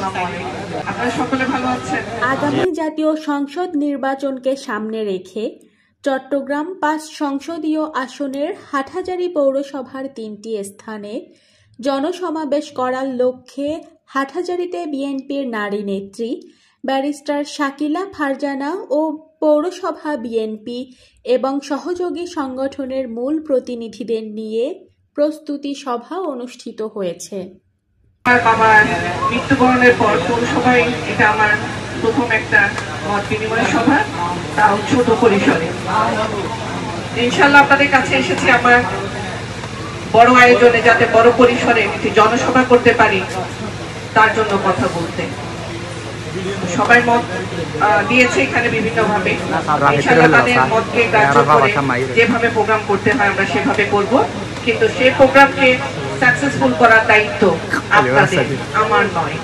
আসসালামু আলাইকুম। আপনারা সকলে ভালো আছেন? আগামী জাতীয় সংসদ নির্বাচনকে সামনে রেখে চট্টগ্রাম ৫ সংসদীয় আসনের হাটহাজারী পৌরসভার ৩টি স্থানে জনসমাবেশ করার লক্ষ্যে হাটহাজারীতে বিএনপির নারী নেত্রী ব্যারিস্টার শাকিলা ফারজানা ও পৌরসভা বিএনপি এবং সহযোগী সংগঠনের মূল প্রতিনিধিদের নিয়ে প্রস্তুতি সভা অনুষ্ঠিত হয়েছে। আমার বাবার মৃত্যুবরণের পর পৌরসভায় এটা আমার প্রথম একটা মত বিনিময় সভা, তাও ছোট পরিসরে। ইনশাল্লাহ আপনাদের কাছে এসেছি আমার বড় আয়োজনে, যাতে বড় পরিসরে একটি জনসভা করতে পারি তার জন্য কথা বলতে। সবাই মত দিয়েছে এখানে বিভিন্নভাবে। ইনশাল্লাহ তাদের মতকে গ্রাহ্য করে যেভাবে প্রোগ্রাম করতে হয় আমরা সেভাবে করব, কিন্তু সেই প্রোগ্রামকে সাকসেসফুল করার দায়িত্ব আপনাদের, আমার নয়।